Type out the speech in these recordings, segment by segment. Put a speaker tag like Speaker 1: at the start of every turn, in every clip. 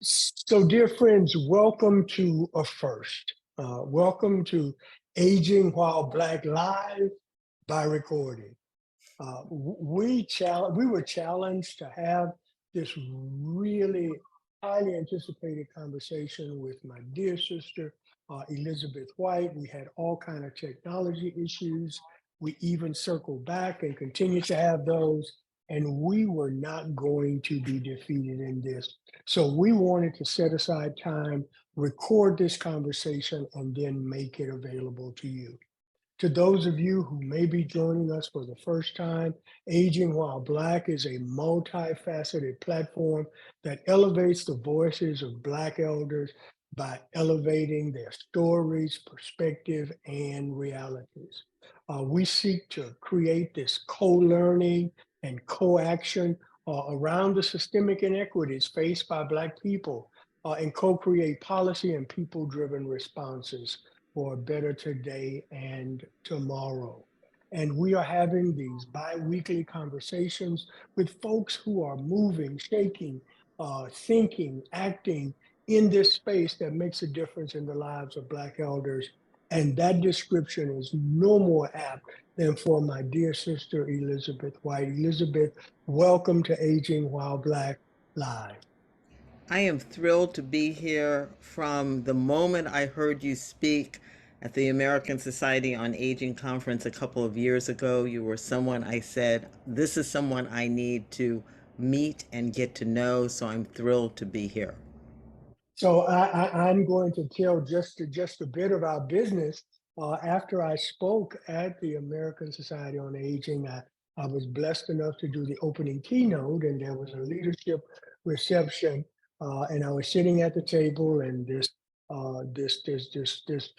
Speaker 1: So, dear friends, welcome to a first. Welcome to Aging While Black Live by Recording. We were challenged to have this really highly anticipated conversation with my dear sister, Elizabeth White. We had all kind of technology issues. We even circled back and continue to have those. And we were not going to be defeated in this. So we wanted to set aside time, record this conversation, and then make it available to you. To those of you who may be joining us for the first time, Aging While Black is a multifaceted platform that elevates the voices of Black elders by elevating their stories, perspective, and realities. We seek to create this co-learning and co-action around the systemic inequities faced by Black people and co-create policy and people-driven responses for a better today and tomorrow. And we are having these bi-weekly conversations with folks who are moving, shaking, thinking, acting in this space that makes a difference in the lives of Black elders. And that description is no more apt than for my dear sister, Elizabeth White. Elizabeth, welcome to Aging While Black Live.
Speaker 2: I am thrilled to be here. From the moment I heard you speak at the American Society on Aging conference a couple of years ago, you were someone I said, this is someone I need to meet and get to know. So I'm thrilled to be here.
Speaker 1: So I'm going to tell just a bit of our business. After I spoke at the American Society on Aging, I was blessed enough to do the opening keynote, and there was a leadership reception, and I was sitting at the table, and this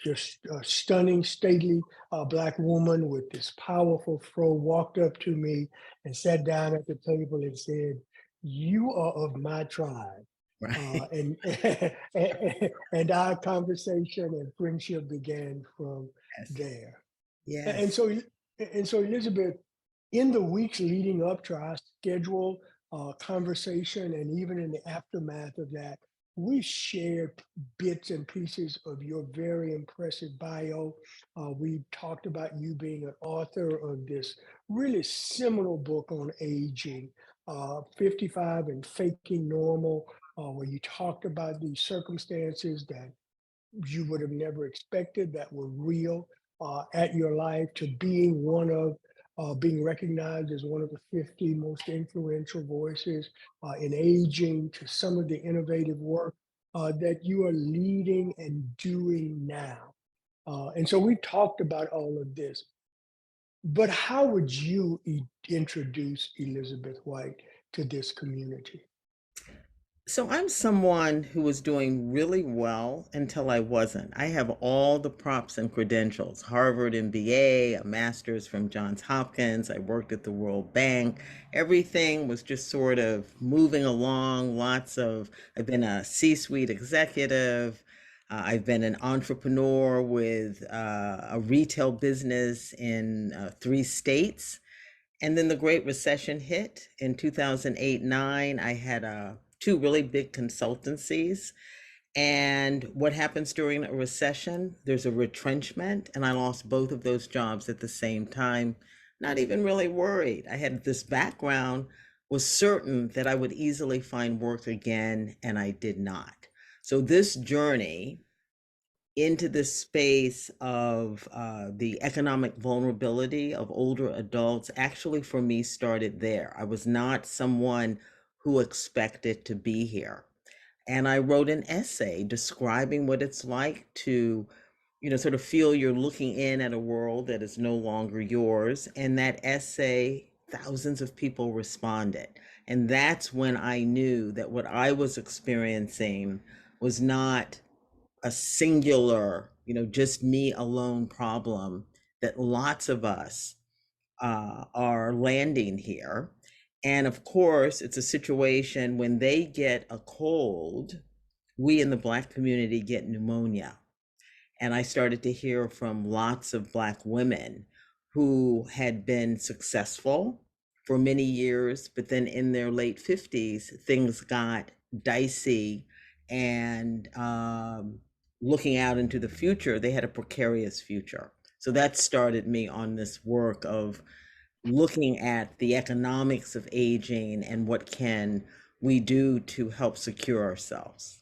Speaker 1: just stunning, stately Black woman with this powerful fro walked up to me and sat down at the table and said, "You are of my tribe."
Speaker 2: Right.
Speaker 1: And and our conversation and friendship began from
Speaker 2: Yes.
Speaker 1: there. And
Speaker 2: Yes.
Speaker 1: so Elizabeth, in the weeks leading up to our scheduled conversation, and even in the aftermath of that, we shared bits and pieces of your very impressive bio. We talked about you being an author of this really seminal book on aging, 55 and Faking Normal, where you talked about these circumstances that you would have never expected that were real at your life, to being one of being recognized as one of the 50 most influential voices in aging, to some of the innovative work that you are leading and doing now. And so we talked about all of this, but how would you introduce Elizabeth White to this community?
Speaker 2: So I'm someone who was doing really well until I wasn't. I have all the props and credentials, Harvard MBA, a master's from Johns Hopkins. I worked at the World Bank. Everything was just sort of moving along. I've been a C-suite executive. I've been an entrepreneur with a retail business in 3 states. And then the Great Recession hit in 2008-9. I had two really big consultancies. And what happens during a recession? There's a retrenchment, and I lost both of those jobs at the same time. Not even really worried. I had this background, was certain that I would easily find work again, and I did not. So this journey into the space of the economic vulnerability of older adults actually for me started there. I was not someone who expected to be here. And I wrote an essay describing what it's like to, sort of feel you're looking in at a world that is no longer yours. And that essay, thousands of people responded. And that's when I knew that what I was experiencing was not a singular, just me alone problem, that lots of us are landing here. And of course, it's a situation when they get a cold, we in the Black community get pneumonia. And I started to hear from lots of Black women who had been successful for many years, but then in their late 50s, things got dicey and looking out into the future, they had a precarious future. So that started me on this work of looking at the economics of aging and what can we do to help secure ourselves.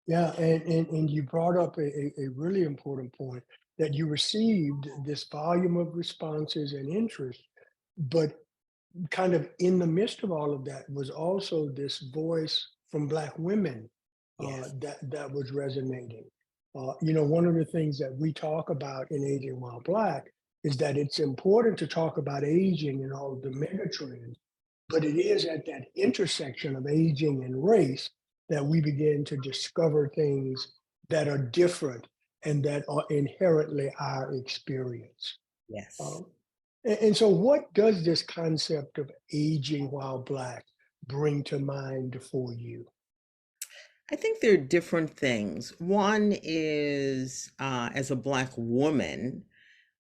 Speaker 1: Yeah, and you brought up a really important point that you received this volume of responses and interest, but kind of in the midst of all of that was also this voice from Black women
Speaker 2: Yes.
Speaker 1: that was resonating. One of the things that we talk about in Aging While Black is that it's important to talk about aging and all of the megatrends, but it is at that intersection of aging and race that we begin to discover things that are different and that are inherently our experience.
Speaker 2: Yes.
Speaker 1: Um, and so, what does this concept of aging while Black bring to mind for you?
Speaker 2: I think there are different things. One is, as a Black woman,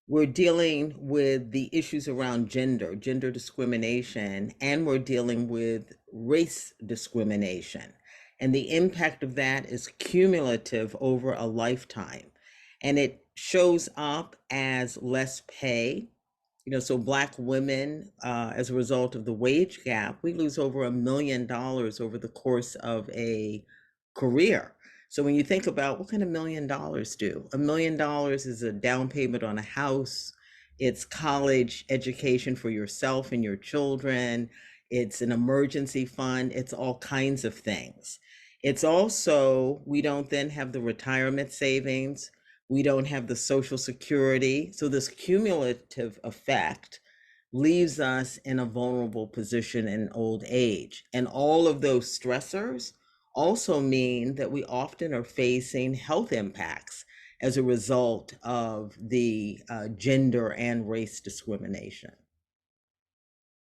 Speaker 2: we're dealing with the issues around gender discrimination, and we're dealing with race discrimination. And the impact of that is cumulative over a lifetime. And it shows up as less pay. So Black women, as a result of the wage gap, we lose over $1 million over the course of a career. So when you think about what can $1 million do? $1 million is a down payment on a house. It's college education for yourself and your children. It's an emergency fund. It's all kinds of things. It's also, we don't then have the retirement savings. We don't have the Social Security. So this cumulative effect leaves us in a vulnerable position in old age. And all of those stressors also mean that we often are facing health impacts as a result of the gender and race discrimination.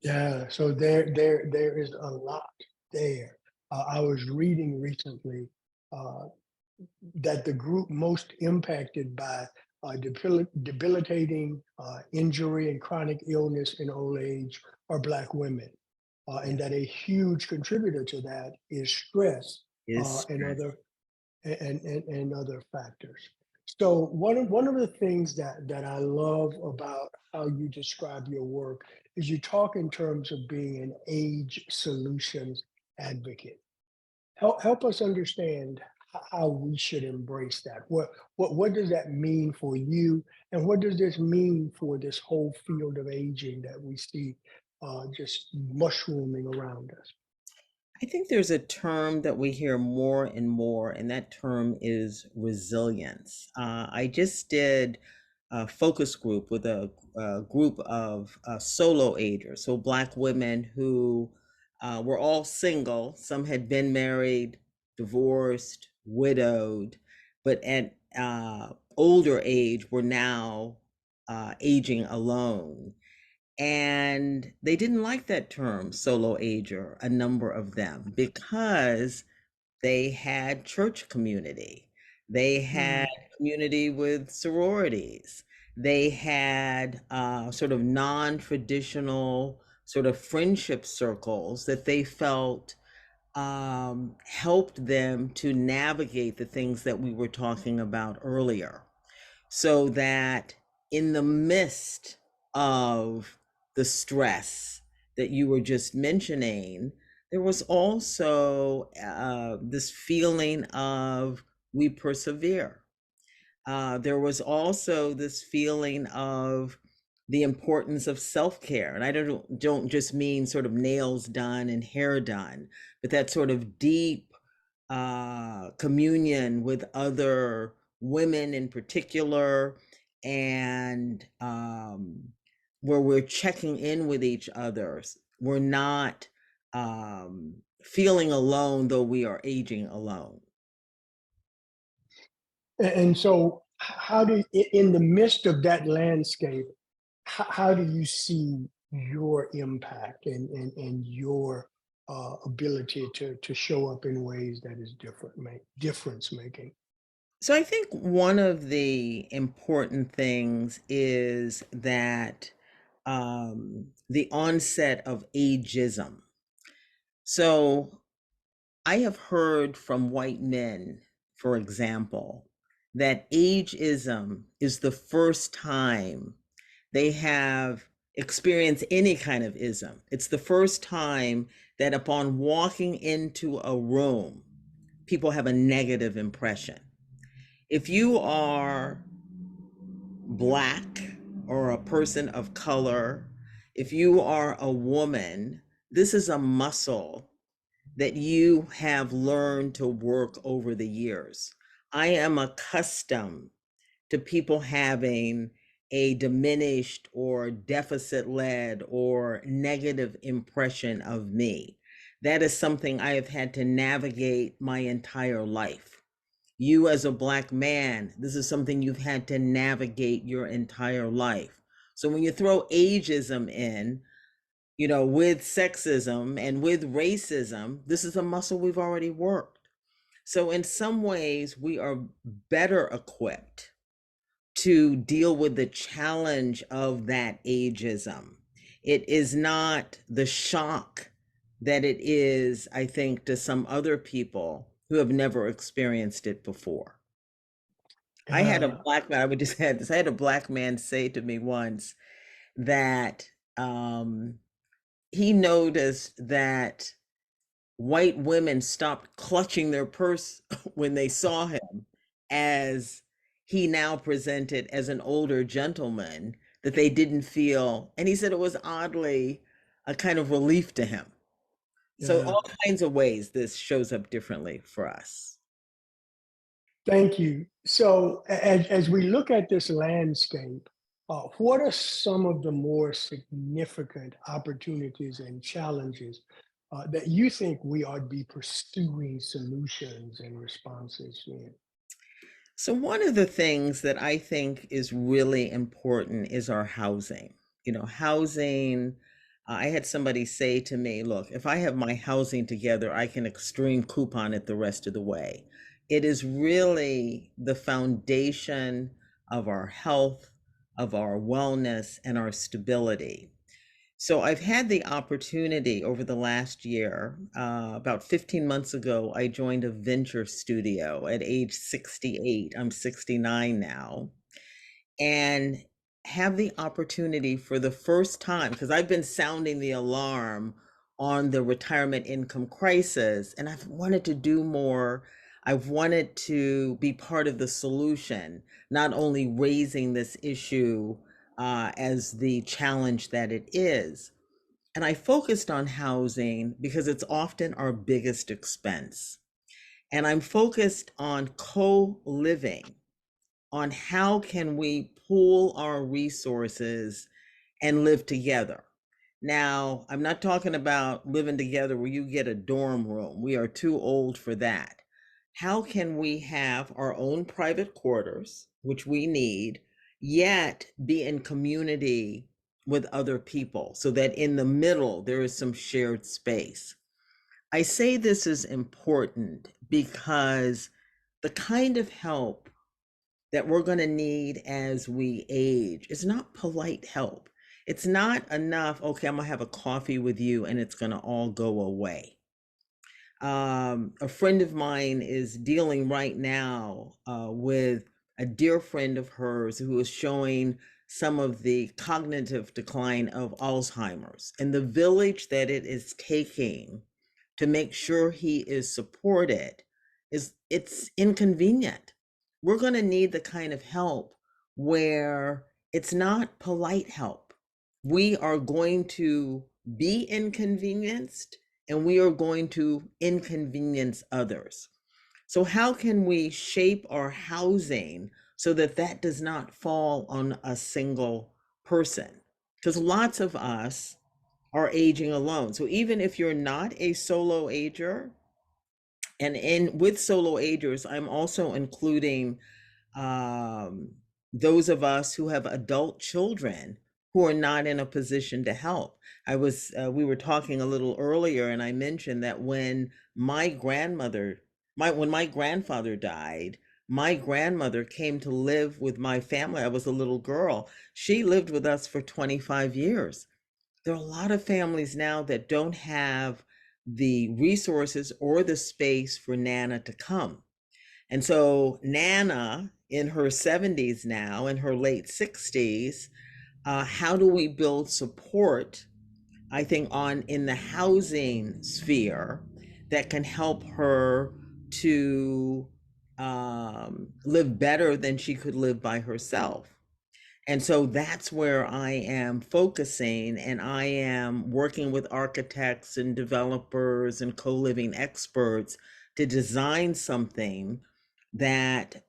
Speaker 1: Yeah, so there is a lot there. I was reading recently uh, that the group most impacted by debilitating injury and chronic illness in old age are Black women, and
Speaker 2: Yeah,
Speaker 1: that a huge contributor to that is stress
Speaker 2: is
Speaker 1: and
Speaker 2: stress.
Speaker 1: and other factors. So one of the things that I love about how you describe your work is you talk in terms of being an age solutions advocate. Help us understand how we should embrace that. What does that mean for you, and what does this mean for this whole field of aging that we see just mushrooming around us?
Speaker 2: I think there's a term that we hear more and more, and that term is resilience. I just did a focus group with a group of solo agers, so Black women who were all single. Some had been married, divorced, widowed, but at older age were now aging alone. And they didn't like that term, solo ager, a number of them, because they had church community. They had
Speaker 1: Mm.
Speaker 2: community with sororities. They had sort of non-traditional sort of friendship circles that they felt helped them to navigate the things that we were talking about earlier, so that in the midst of the stress that you were just mentioning, there was also this feeling of we persevere. There was also this feeling of the importance of self-care. And I don't just mean sort of nails done and hair done, but that sort of deep communion with other women in particular, and where we're checking in with each other. We're not feeling alone, though we are aging alone.
Speaker 1: And so, how do in the midst of that landscape, how do you see your impact and your ability to show up in ways that is difference making?
Speaker 2: So I think one of the important things is that the onset of ageism. So I have heard from white men, for example, that ageism is the first time they have experienced any kind of ism. It's the first time that upon walking into a room, people have a negative impression. If you are Black or a person of color, if you are a woman, this is a muscle that you have learned to work over the years. I am accustomed to people having a diminished or deficit led or negative impression of me. That is something I have had to navigate my entire life. You, as a Black man, this is something you've had to navigate your entire life. So when you throw ageism in, with sexism and with racism, this is a muscle we've already worked. So in some ways, we are better equipped to deal with the challenge of that ageism. It is not the shock that it is, I think, to some other people who have never experienced it before. I had a
Speaker 1: Uh,
Speaker 2: Black man, I would just had this, I had a Black man say to me once that he noticed that white women stopped clutching their purse when they saw him, as he now presented as an older gentleman, that they didn't feel, and he said it was oddly a kind of relief to him. So
Speaker 1: yeah.
Speaker 2: all kinds of ways this shows up differently for us.
Speaker 1: Thank you. So, as we look at this landscape, what are some of the more significant opportunities and challenges that you think we ought to be pursuing solutions and responses in?
Speaker 2: So one of the things that I think is really important is our housing. Housing, I had somebody say to me, look, if I have my housing together, I can extreme coupon it the rest of the way. It is really the foundation of our health, of our wellness, and our stability. So I've had the opportunity over the last year, about 15 months ago, I joined a venture studio at age 68. I'm 69 now, and have the opportunity for the first time, because I've been sounding the alarm on the retirement income crisis, and I've wanted to do more. I've wanted to be part of the solution, not only raising this issue as the challenge that it is. And I focused on housing because it's often our biggest expense. And I'm focused on co-living, on how can we pool our resources and live together. Now, I'm not talking about living together where you get a dorm room. We are too old for that. How can we have our own private quarters, which we need, yet be in community with other people so that in the middle there is some shared space? I say this is important because the kind of help that we're going to need as we age is not polite help. It's not enough, okay, I'm going to have a coffee with you and it's going to all go away. A friend of mine is dealing right now with a dear friend of hers who is showing some of the cognitive decline of Alzheimer's, and the village that it is taking to make sure he is supported it's inconvenient. We're going to need the kind of help where it's not polite help. We are going to be inconvenienced and we are going to inconvenience others. So how can we shape our housing so that that does not fall on a single person? Because lots of us are aging alone. So even if you're not a solo ager, and in with solo agers, I'm also including um, those of us who have adult children who are not in a position to help. We were talking a little earlier, and I mentioned that when when my grandfather died, my grandmother came to live with my family. I was a little girl. She lived with us for 25 years. There are a lot of families now that don't have the resources or the space for Nana to come. And so Nana, in her 70s now, in her late 60s, how do we build support, I think, on in the housing sphere that can help her to live better than she could live by herself? And so that's where I am focusing, and I am working with architects and developers and co-living experts to design something that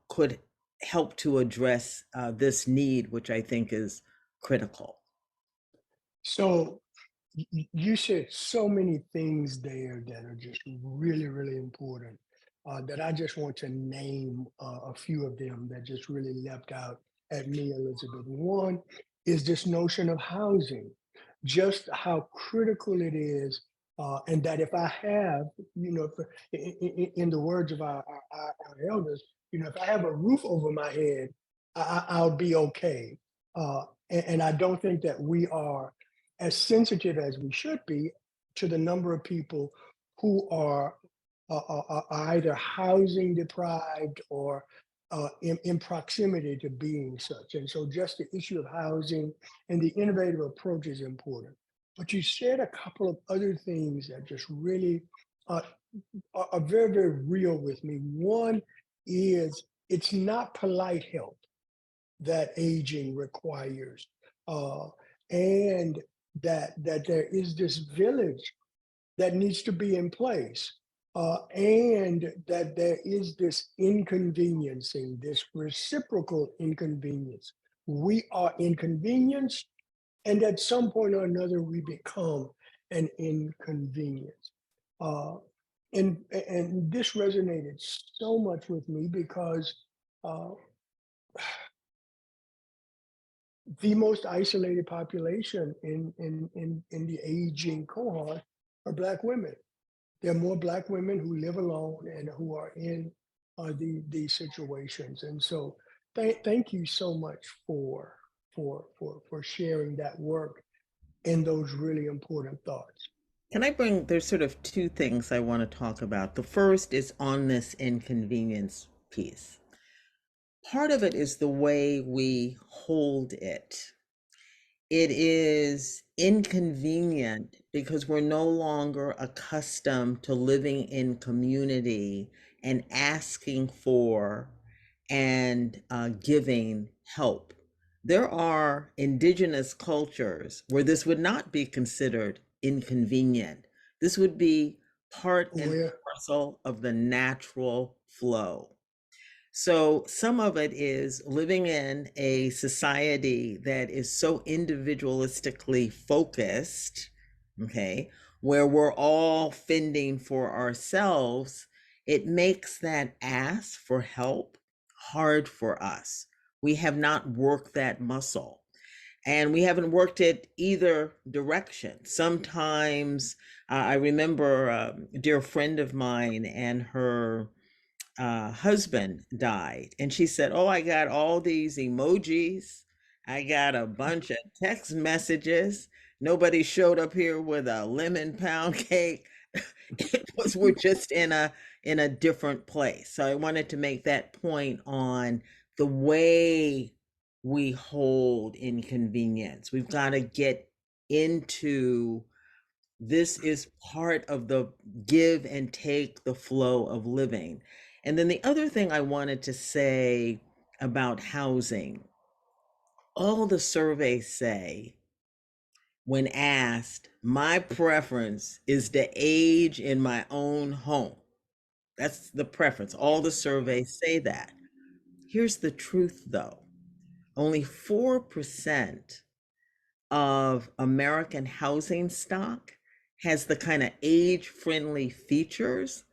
Speaker 2: could help to address this need, which I think is critical.
Speaker 1: So you said so many things there that are just really, really important, that I just want to name a few of them that just really leapt out at me, Elizabeth. One is this notion of housing, just how critical it is, and that if I have, in the words of our elders, if I have a roof over my head, I'll be okay. And I don't think that we are as sensitive as we should be to the number of people who are either housing deprived or in proximity to being such. And so, just the issue of housing and the innovative approach is important. But you said a couple of other things that just really uh, are very, very real with me. One is it's not polite help that aging requires, uh, and that there is this village that needs to be in place, and that there is this inconveniencing, this reciprocal inconvenience. We are inconvenienced, and at some point or another, we become an inconvenience. Uh, and this resonated so much with me because uh, the most isolated population in the aging cohort are Black women. There are more Black women who live alone and who are in these situations. And so, thank you so much for sharing that work and those really important thoughts.
Speaker 2: Can I bring, there's sort of two things I want to talk about. The first is on this inconvenience piece. Part of it is the way we hold it. It is inconvenient because we're no longer accustomed to living in community and asking for and giving help. There are indigenous cultures where this would not be considered inconvenient. This would be part and
Speaker 1: Where
Speaker 2: parcel of the natural flow. So some of it is living in a society that is so individualistically focused, okay, where we're all fending for ourselves, it makes that ask for help hard for us. We have not worked that muscle, and we haven't worked it either direction. Sometimes I remember a dear friend of mine and her husband died. And she said, "Oh, I got all these emojis. I got a bunch of text messages. Nobody showed up here with a lemon pound cake." It was, we're just in a different place. So I wanted to make that point on the way we hold inconvenience. We've got to get into this is part of the give and take, the flow of living. And then the other thing I wanted to say about housing, all the surveys say, when asked, my preference is to age in my own home. That's the preference. All the surveys say that. Here's the truth, though: only 4% of American housing stock has the kind of age friendly features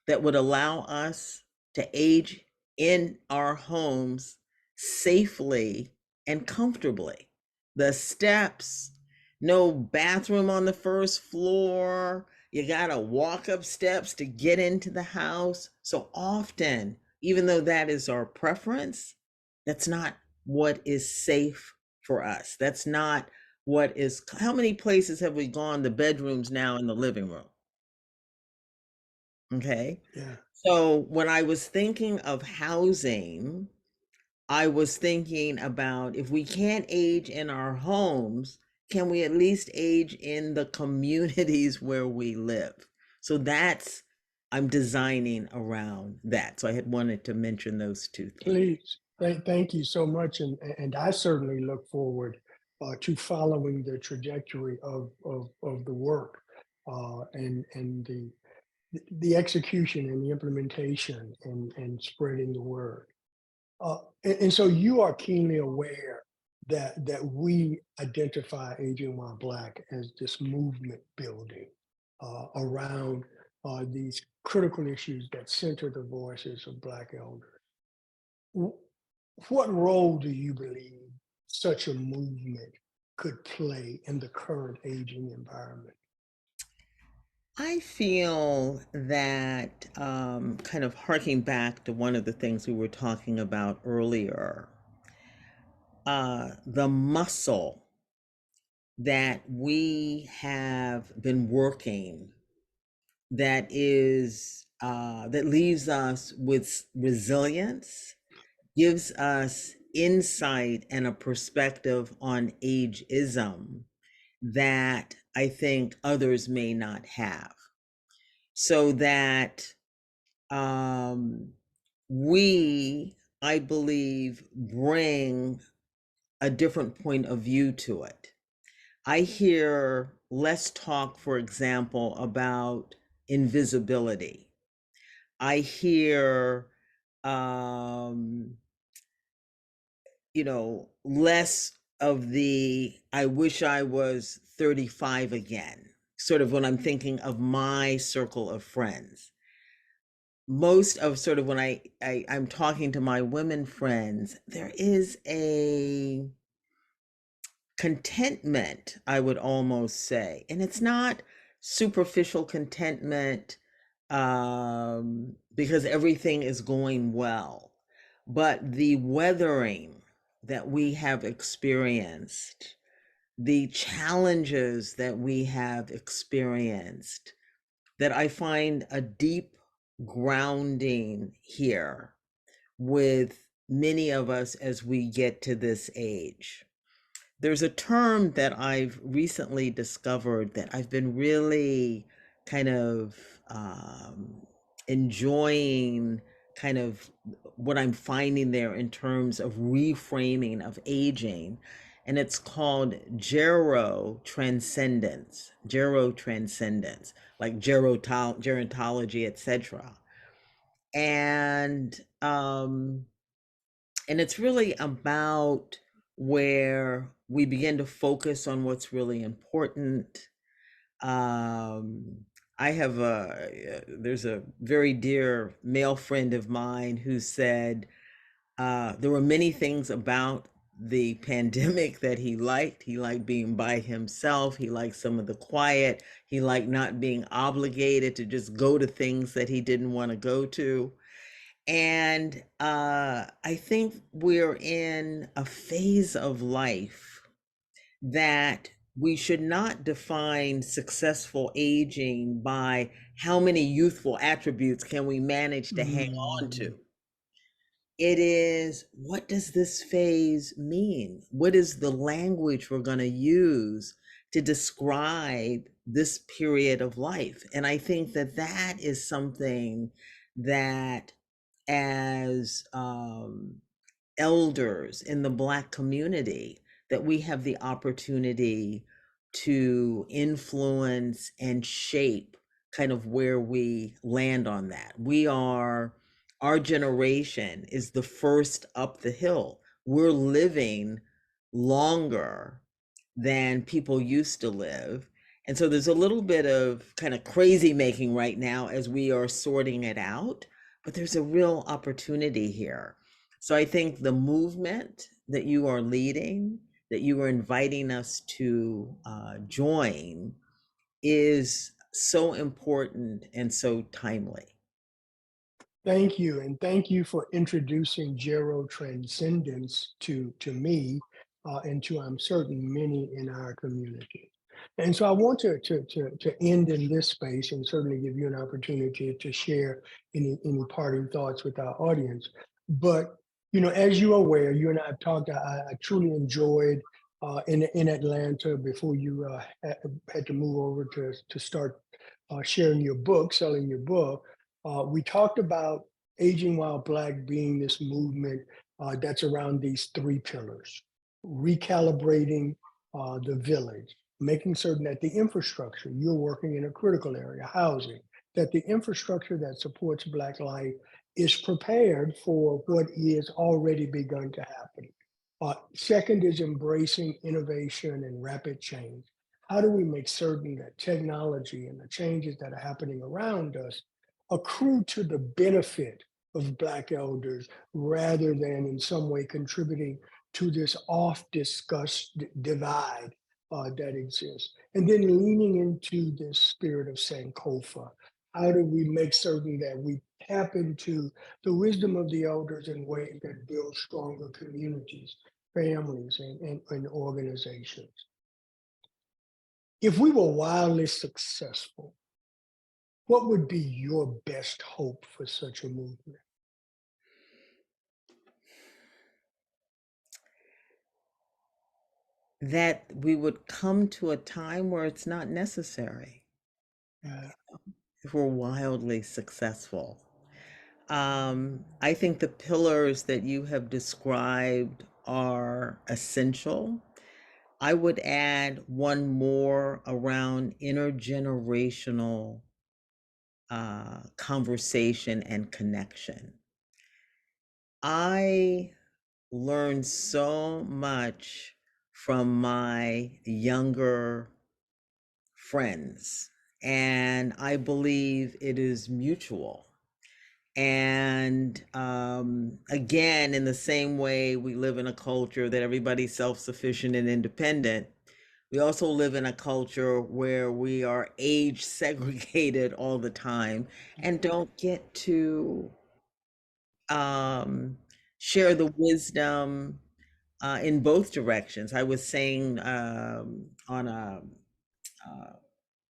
Speaker 2: that would allow us to age in our homes safely and comfortably. The steps, no bathroom on the first floor, you gotta walk up steps to get into the house. So often, even though that is our preference, that's not what is safe for us. That's not what is, how many places have we gone, the bedrooms now in the living room? Okay.
Speaker 1: Yeah.
Speaker 2: So when I was thinking of housing, I was thinking about if we can't age in our homes, can we at least age in the communities where we live? So I'm designing around that. So I had wanted to mention those two things.
Speaker 1: Please. Thank you so much. And I certainly look forward to following the trajectory of the work and the execution and the implementation and spreading the word. And so you are keenly aware that we identify Aging While Black as this movement building around these critical issues that center the voices of Black elders. W- What role do you believe such a movement could play in the current aging environment?
Speaker 2: I feel that kind of harking back to one of the things we were talking about earlier, the muscle that we have been working that leaves us with resilience, gives us insight and a perspective on ageism that I think others may not have. So that um, we, I believe, bring a different point of view to it. I hear less talk, for example, about invisibility. I hear, um, less of the I wish I was 35 again, sort of when I'm thinking of my circle of friends. Most of sort of when I'm talking to my women friends, there is a contentment, I would almost say. And it's not superficial contentment because everything is going well, but the weathering that we have experienced, the challenges that we have experienced, that I find a deep grounding here with many of us as we get to this age. There's a term that I've recently discovered that I've been really kind of enjoying, kind of what I'm finding there in terms of reframing of aging. And it's called gerotranscendence, like gerontology, etc. And and it's really about where we begin to focus on what's really important. Um, there's a very dear male friend of mine who said there were many things about the pandemic that he liked. He liked being by himself. He liked some of the quiet. He liked not being obligated to just go to things that he didn't want to go to. And I think we're in a phase of life that we should not define successful aging by how many youthful attributes can we manage to hang on
Speaker 1: Mm,
Speaker 2: to. It is, what does this phase mean? What is the language we're going to use to describe this period of life? And I think that that is something that as elders in the Black community, that we have the opportunity to influence and shape kind of where we land on that. Our generation is the first up the hill. We're living longer than people used to live. And so there's a little bit of kind of crazy making right now as we are sorting it out, but there's a real opportunity here. So I think the movement that you are leading, that you are inviting us to join, is so important and so timely.
Speaker 1: thank you. And thank you for introducing Gero Transcendence to me and to, I'm certain, many in our community. And so I want to end in this space and certainly give you an opportunity to share any parting thoughts with our audience. But as you're aware, you and I have talked. I truly enjoyed in Atlanta before you had to move over to start sharing your book, selling your book. We talked about Aging While Black being this movement that's around these three pillars: recalibrating the village, making certain that the infrastructure, you're working in a critical area, housing, that the infrastructure that supports Black life is prepared for what is already begun to happen. Second is embracing innovation and rapid change. How do we make certain that technology and the changes that are happening around us accrue to the benefit of Black elders rather than in some way contributing to this oft discussed divide that exists? And then leaning into this spirit of Sankofa. How do we make certain that we tap into the wisdom of the elders in ways that build stronger communities, families, and organizations? If we were wildly successful, what would be your best hope for such a movement?
Speaker 2: That we would come to a time where it's not necessary
Speaker 1: Uh,
Speaker 2: if we're wildly successful. I think the pillars that you have described are essential. I would add one more around intergenerational conversation and connection. I learned so much from my younger friends, and I believe it is mutual. And again, in the same way we live in a culture that everybody's self-sufficient and independent, we also live in a culture where we are age segregated all the time and don't get to um, share the wisdom in both directions. I was saying on a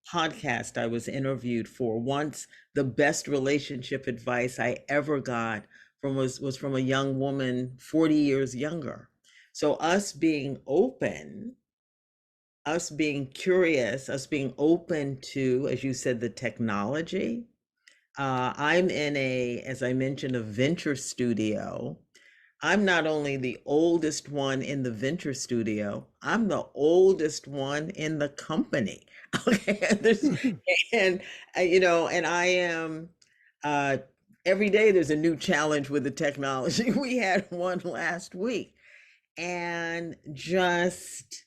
Speaker 2: podcast I was interviewed for once, the best relationship advice I ever got was from a young woman 40 years younger. So us being open, us being curious, us being open to, as you said, the technology. I'm in as I mentioned, a venture studio. I'm not only the oldest one in the venture studio, I'm the oldest one in the company. Okay. And and I am, uh, every day there's a new challenge with the technology. We had one last week. And just,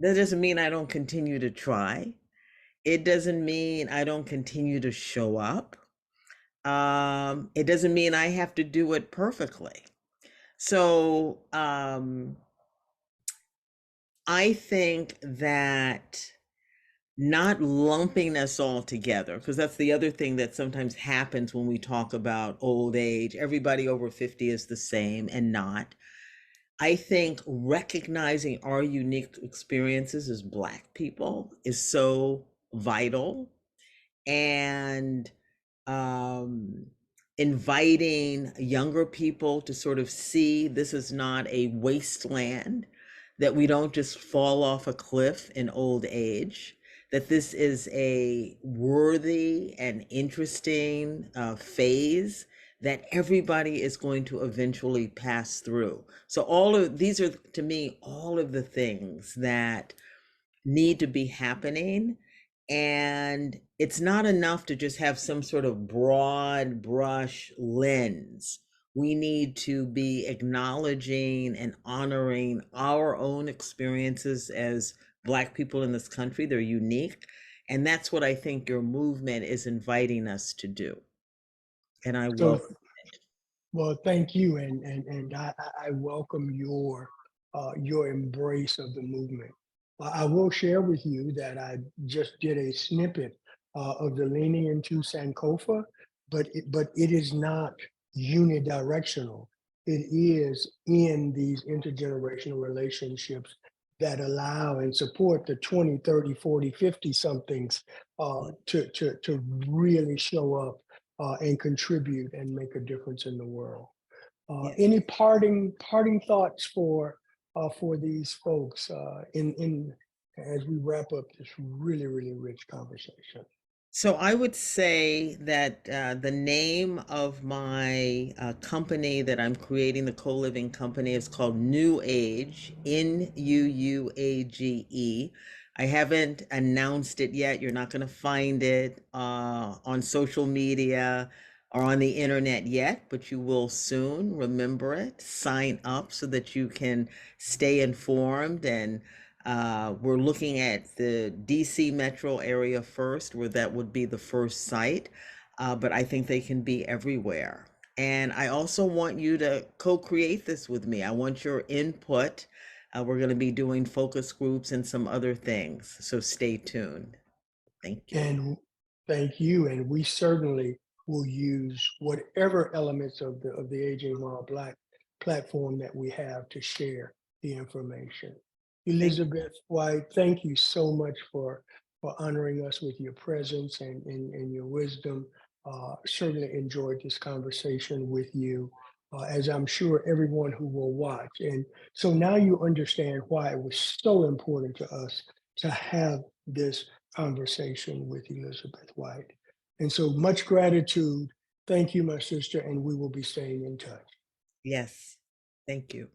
Speaker 2: that doesn't mean I don't continue to try. It doesn't mean I don't continue to show up. It doesn't mean I have to do it perfectly. So I think that not lumping us all together, because that's the other thing that sometimes happens when we talk about old age. Everybody over 50 is the same, and not. I think recognizing our unique experiences as Black people is so vital. And um, inviting younger people to sort of see this is not a wasteland, that we don't just fall off a cliff in old age, that this is a worthy and interesting phase that everybody is going to eventually pass through. So all of these are, to me, all of the things that need to be happening. And it's not enough to just have some sort of broad brush lens. We need to be acknowledging and honoring our own experiences as Black people in this country. They're unique. And that's what I think your movement is inviting us to do. And I
Speaker 1: so
Speaker 2: welcome.
Speaker 1: Well, thank you, and I welcome your embrace of the movement. I will share with you that I just did a snippet of the leaning into Sankofa, but it is not unidirectional. It is in these intergenerational relationships that allow and support the 20, 30, 40, 50 somethings to really show up and contribute and make a difference in the world.
Speaker 2: Yes.
Speaker 1: Any parting thoughts for these folks in as we wrap up this really rich conversation?
Speaker 2: So I would say that the name of my company that I'm creating, the co-living company, is called New Age, NUUAGE. I haven't announced it yet. You're not going to find it on social media or on the internet yet, but you will soon. Remember it. Sign up so that you can stay informed, and we're looking at the DC metro area first, where that would be the first site, but I think they can be everywhere. And I also want you to co-create this with me. I want your input. We're going to be doing focus groups and some other things, so stay tuned. Thank you.
Speaker 1: And thank you. And we certainly will use whatever elements of the Aging While Black platform that we have to share the information.
Speaker 2: Thank
Speaker 1: Elizabeth White, thank you so much for honoring us with your presence and your wisdom. Certainly enjoyed this conversation with you, as I'm sure everyone who will watch. And so now you understand why it was so important to us to have this conversation with Elizabeth White. And so much gratitude. Thank you, my sister, and we will be staying in touch.
Speaker 2: Yes. Thank you.